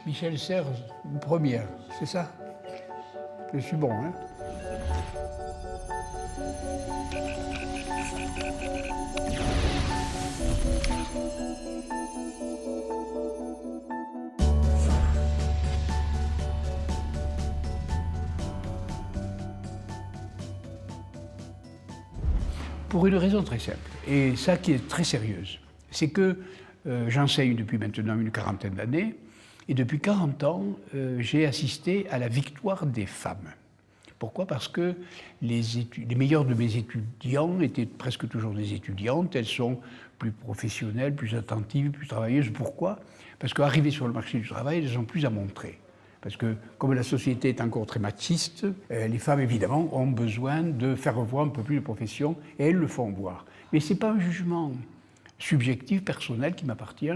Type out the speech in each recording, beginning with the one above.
Michel Serres, une première, c'est ça? Je suis bon, hein? Pour une raison très simple, et ça qui est très sérieuse, c'est que j'enseigne depuis maintenant une quarantaine d'années, et depuis 40 ans, j'ai assisté à la victoire des femmes. Pourquoi? Parce que les meilleurs de mes étudiants étaient presque toujours des étudiantes, elles sont plus professionnelles, plus attentives, plus travailleuses. Pourquoi? Parce qu'arrivées sur le marché du travail, elles ont plus à montrer. Parce que comme la société est encore très machiste, les femmes évidemment ont besoin de faire voir un peu plus de profession et elles le font voir. Mais ce n'est pas un jugement subjectif, personnel qui m'appartient,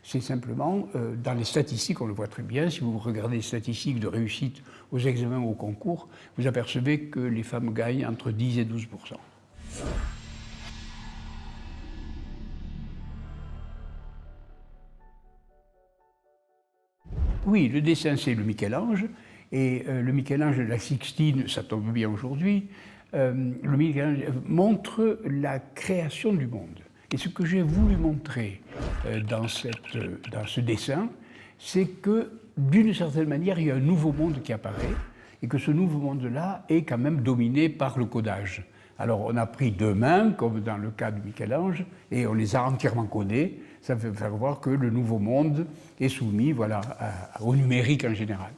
c'est simplement dans les statistiques, on le voit très bien, si vous regardez les statistiques de réussite aux examens ou au concours, vous apercevez que les femmes gagnent entre 10 et 12%. Oui, le dessin, c'est le Michel-Ange, et le Michel-Ange de la Sixtine, ça tombe bien aujourd'hui, le Michel-Ange montre la création du monde. Et ce que j'ai voulu montrer dans ce dessin, c'est que, d'une certaine manière, il y a un nouveau monde qui apparaît, et que ce nouveau monde-là est quand même dominé par le codage. Alors on a pris deux mains, comme dans le cas de Michel-Ange, et on les a entièrement codées. Ça veut faire voir que le nouveau monde est soumis, voilà, au numérique en général.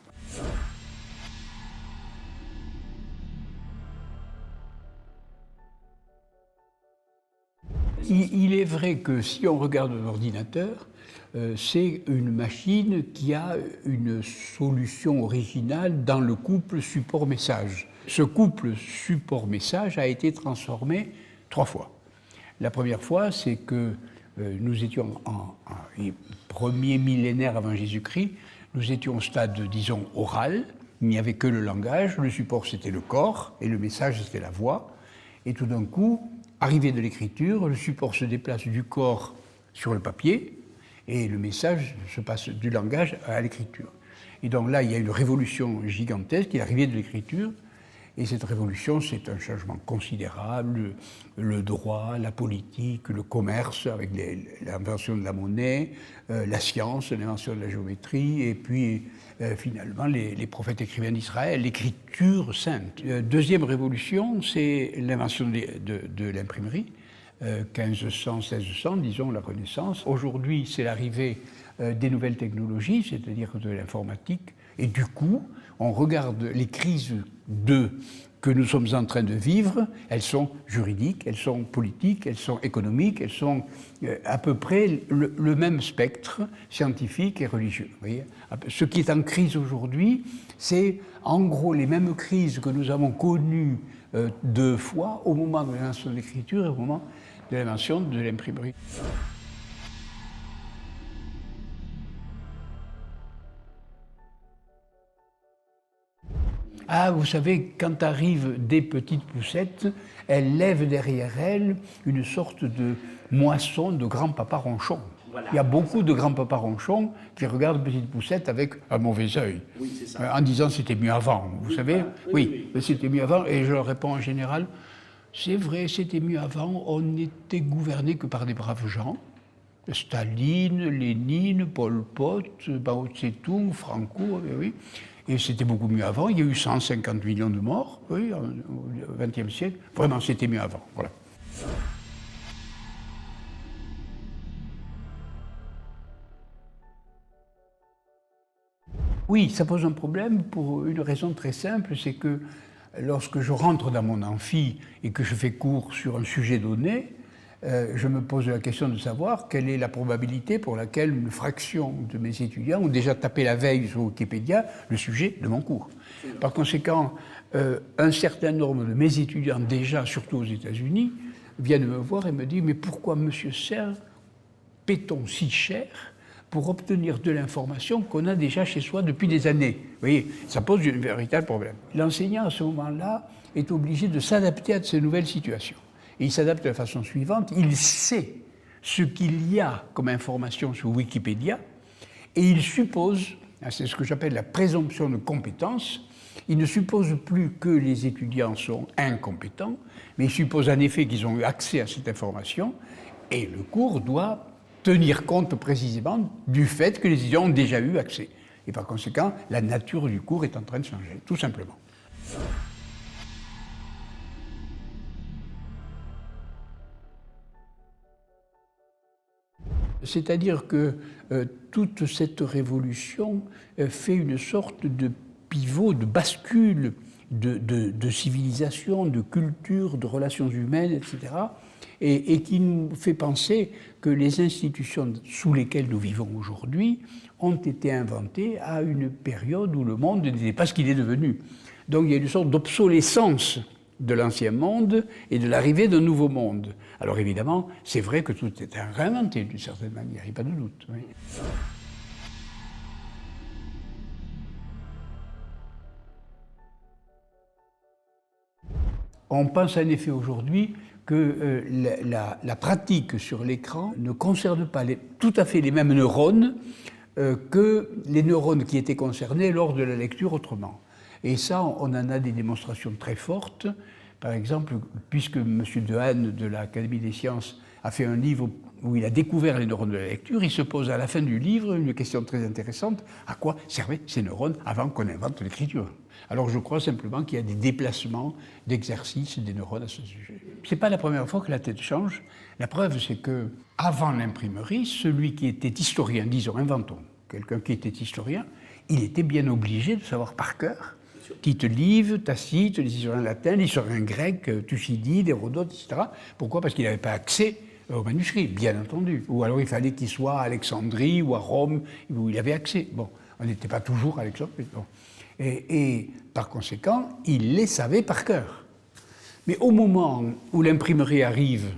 Il est vrai que si on regarde un ordinateur, c'est une machine qui a une solution originale dans le couple support-message. Ce couple support-message a été transformé 3 fois. La première fois, c'est que nous étions en premier millénaire avant Jésus-Christ, nous étions au stade, disons, oral, il n'y avait que le langage, le support c'était le corps et le message c'était la voix. Et tout d'un coup, arrivée de l'écriture, le support se déplace du corps sur le papier et le message se passe du langage à l'écriture. Et donc là, il y a une révolution gigantesque qui est l'arrivée de l'écriture. Et cette révolution, c'est un changement considérable, le droit, la politique, le commerce, avec l'invention de la monnaie, la science, l'invention de la géométrie, et puis finalement les prophètes écrivains d'Israël, l'écriture sainte. Deuxième révolution, c'est l'invention de l'imprimerie, 1500-1600, disons, la Renaissance. Aujourd'hui, c'est l'arrivée des nouvelles technologies, c'est-à-dire de l'informatique, et du coup, on regarde les crises que nous sommes en train de vivre, elles sont juridiques, elles sont politiques, elles sont économiques, elles sont à peu près le même spectre scientifique et religieux. Vous voyez, ce qui est en crise aujourd'hui, c'est en gros les mêmes crises que nous avons connues 2 fois au moment de l'invention de l'écriture et au moment de l'invention de l'imprimerie. Ah, vous savez, quand arrivent des petites poussettes, elles lèvent derrière elles une sorte de moisson de grand-papa ronchon. Voilà. Il y a beaucoup de grands-papas ronchons qui regardent Petite Poussette avec un mauvais œil, oui, en disant c'était mieux avant, vous savez. Oui, mais c'était mieux avant, et je leur réponds en général, c'est vrai, c'était mieux avant, on n'était gouverné que par des braves gens. Staline, Lénine, Pol Pot, Mao Tse-tung, Franco, oui. Et c'était beaucoup mieux avant, il y a eu 150 millions de morts, oui, au XXe siècle. Vraiment, c'était mieux avant, voilà. Oui, ça pose un problème pour une raison très simple, c'est que lorsque je rentre dans mon amphi et que je fais cours sur un sujet donné, je me pose la question de savoir quelle est la probabilité pour laquelle une fraction de mes étudiants ont déjà tapé la veille sur Wikipédia le sujet de mon cours. Par conséquent, un certain nombre de mes étudiants, déjà, surtout aux États-Unis, viennent me voir et me disent « Mais pourquoi, monsieur Serres, paie-t-on si cher pour obtenir de l'information qu'on a déjà chez soi depuis des années ?» Vous voyez, ça pose un véritable problème. L'enseignant, à ce moment-là, est obligé de s'adapter à ces nouvelles situations. Et il s'adapte de la façon suivante, il sait ce qu'il y a comme information sur Wikipédia et il suppose C'est ce que j'appelle la présomption de compétence. Il ne suppose plus que les étudiants sont incompétents, mais il suppose en effet qu'ils ont eu accès à cette information, et le cours doit tenir compte précisément du fait que les étudiants ont déjà eu accès. Et par conséquent, la nature du cours est en train de changer, tout simplement. C'est-à-dire que toute cette révolution fait une sorte de pivot, de bascule de civilisation, de culture, de relations humaines, etc., et qui nous fait penser que les institutions sous lesquelles nous vivons aujourd'hui ont été inventées à une période où le monde n'était pas ce qu'il est devenu. Donc il y a une sorte d'obsolescence de l'ancien monde et de l'arrivée d'un nouveau monde. Alors évidemment, c'est vrai que tout est réinventé d'une certaine manière, il n'y a pas de doute. Oui. On pense en effet aujourd'hui que la pratique sur l'écran ne concerne pas tout à fait les mêmes neurones que les neurones qui étaient concernés lors de la lecture autrement. Et ça, on en a des démonstrations très fortes. Par exemple, puisque M. Dehaene de l'Académie des sciences a fait un livre où il a découvert les neurones de la lecture, il se pose à la fin du livre une question très intéressante. À quoi servaient ces neurones avant qu'on invente l'écriture? Alors je crois simplement qu'il y a des déplacements d'exercice des neurones à ce sujet. Ce n'est pas la première fois que la tête change. La preuve, c'est que avant l'imprimerie, celui qui était historien, disons, inventons, quelqu'un qui était historien, il était bien obligé de savoir par cœur Tite Live, Tacite, les historiens latins, les historiens grecs, Thucydide, Hérodote, etc. Pourquoi? Parce qu'il n'avait pas accès aux manuscrits, bien entendu. Ou alors il fallait qu'il soit à Alexandrie ou à Rome, où il avait accès. Bon, on n'était pas toujours à Alexandrie. Bon. Et par conséquent, il les savait par cœur. Mais au moment où l'imprimerie arrive,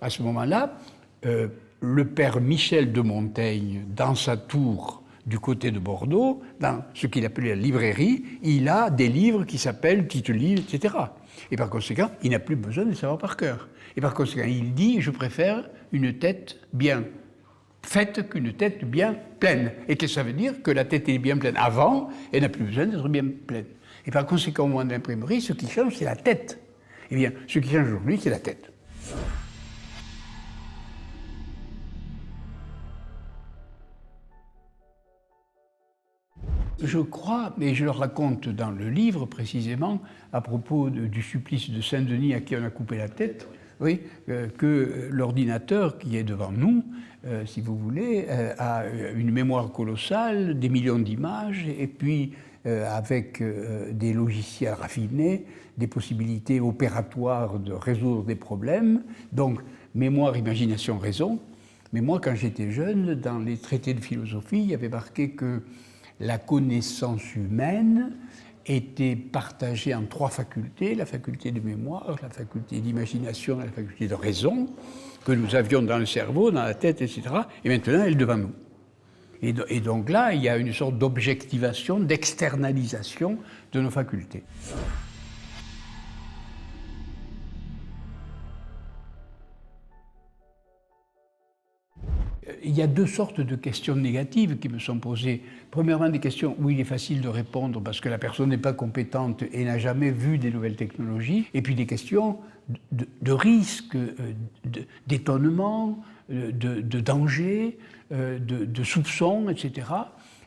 à ce moment-là, le père Michel de Montaigne, dans sa tour du côté de Bordeaux, dans ce qu'il appelait la librairie, il a des livres qui s'appellent Tite Live, etc. Et par conséquent, il n'a plus besoin de les savoir par cœur. Et par conséquent, il dit « je préfère une tête bien faite qu'une tête bien pleine ». Et que ça veut dire que la tête est bien pleine avant, elle n'a plus besoin d'être bien pleine. Et par conséquent, au moment de l'imprimerie, ce qui change, c'est la tête. Eh bien, ce qui change aujourd'hui, c'est la tête. Je crois, et je le raconte dans le livre précisément, à propos du supplice de Saint-Denis à qui on a coupé la tête, oui, que l'ordinateur qui est devant nous, si vous voulez, a une mémoire colossale, des millions d'images, et puis avec des logiciels raffinés, des possibilités opératoires de résoudre des problèmes, donc mémoire, imagination, raison. Mais moi, quand j'étais jeune, dans les traités de philosophie, il y avait marqué que la connaissance humaine était partagée en trois facultés, la faculté de mémoire, la faculté d'imagination et la faculté de raison, que nous avions dans le cerveau, dans la tête, etc. Et maintenant, elle est devant nous. Et donc là, il y a une sorte d'objectivation, d'externalisation de nos facultés. Il y a deux sortes de questions négatives qui me sont posées. Premièrement, des questions où il est facile de répondre parce que la personne n'est pas compétente et n'a jamais vu des nouvelles technologies. Et puis des questions de risque, d'étonnement, de danger, de soupçon, etc.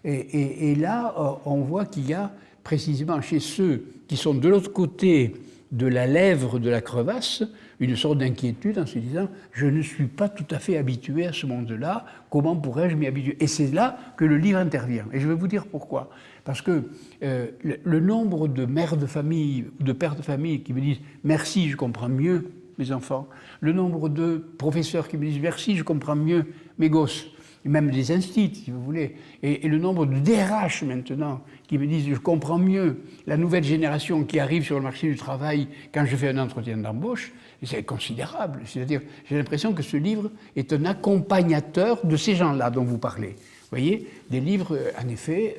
Et là, on voit qu'il y a précisément chez ceux qui sont de l'autre côté de la lèvre de la crevasse, une sorte d'inquiétude en se disant « je ne suis pas tout à fait habitué à ce monde-là, comment pourrais-je m'y habituer ?» Et c'est là que le livre intervient. Et je vais vous dire pourquoi. Parce que le nombre de mères de famille ou de pères de famille qui me disent « merci, je comprends mieux mes enfants », le nombre de professeurs qui me disent « merci, je comprends mieux mes gosses », et même des instituts, si vous voulez, et le nombre de DRH maintenant qui me disent « je comprends mieux la nouvelle génération qui arrive sur le marché du travail quand je fais un entretien d'embauche », c'est considérable. C'est-à-dire, j'ai l'impression que ce livre est un accompagnateur de ces gens-là dont vous parlez. Vous voyez, des livres, en effet,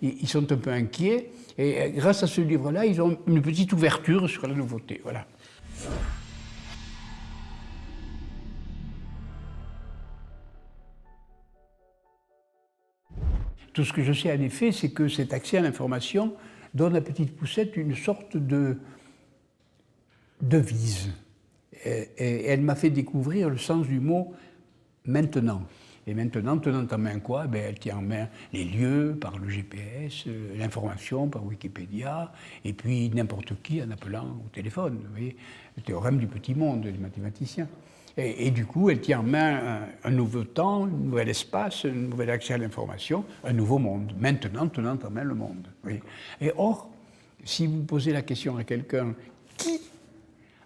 ils sont un peu inquiets, et grâce à ce livre-là, ils ont une petite ouverture sur la nouveauté. Voilà. Tout ce que je sais en effet, c'est que cet accès à l'information donne à Petite Poucette une sorte de devise. Et elle m'a fait découvrir le sens du mot « maintenant ». Et maintenant, tenant en main quoi? Elle tient en main les lieux par le GPS, l'information par Wikipédia, et puis n'importe qui en appelant au téléphone. Vous voyez, le théorème du petit monde des mathématiciens. Et du coup, elle tient en main un nouveau temps, un nouvel espace, un nouvel accès à l'information, un nouveau monde. Maintenant, tenant en main le monde. Oui. Et or, si vous posez la question à quelqu'un qui,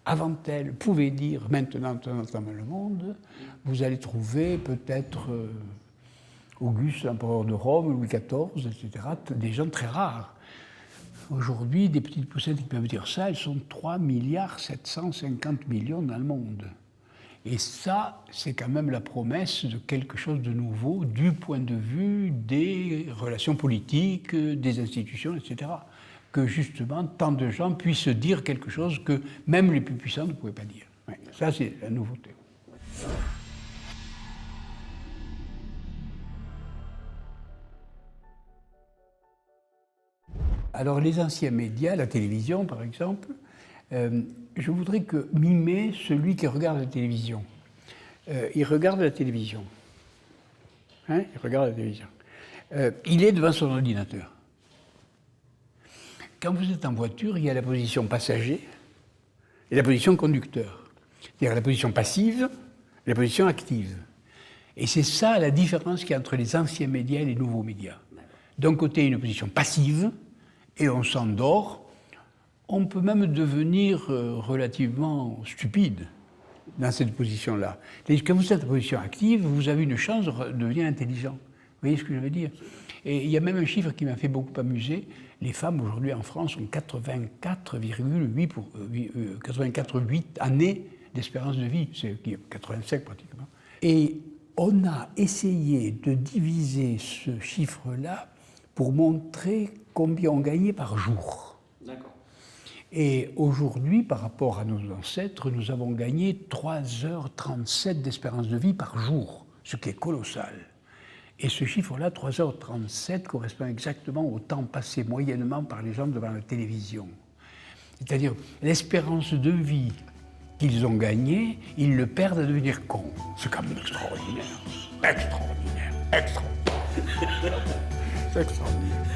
avant elle, pouvait dire maintenant, tenant en main le monde, vous allez trouver peut-être Auguste, l'empereur de Rome, Louis XIV, etc., des gens très rares. Aujourd'hui, des petites poussettes qui peuvent dire ça, elles sont 3,750 milliards dans le monde. Et ça, c'est quand même la promesse de quelque chose de nouveau du point de vue des relations politiques, des institutions, etc. Que justement, tant de gens puissent dire quelque chose que même les plus puissants ne pouvaient pas dire. Ouais, ça, c'est la nouveauté. Alors, les anciens médias, la télévision par exemple, je voudrais que mimer celui qui regarde la télévision. Il regarde la télévision. Hein? Il regarde la télévision. Il est devant son ordinateur. Quand vous êtes en voiture, il y a la position passager et la position conducteur. C'est-à-dire la position passive et la position active. Et c'est ça la différence qu'il y a entre les anciens médias et les nouveaux médias. D'un côté, une position passive, et on s'endort. On peut même devenir relativement stupide dans cette position-là. Quand vous êtes en position active, vous avez une chance de devenir intelligent. Vous voyez ce que je veux dire? Et il y a même un chiffre qui m'a fait beaucoup amuser. Les femmes aujourd'hui en France ont 84,8 années d'espérance de vie, c'est 85 pratiquement. Et on a essayé de diviser ce chiffre-là pour montrer combien on gagnait par jour. D'accord. Et aujourd'hui, par rapport à nos ancêtres, nous avons gagné 3h37 d'espérance de vie par jour, ce qui est colossal. Et ce chiffre-là, 3h37, correspond exactement au temps passé moyennement par les gens devant la télévision. C'est-à-dire, l'espérance de vie qu'ils ont gagnée, ils le perdent à devenir cons. C'est quand même extraordinaire. Extraordinaire. Extraordinaire. C'est extraordinaire.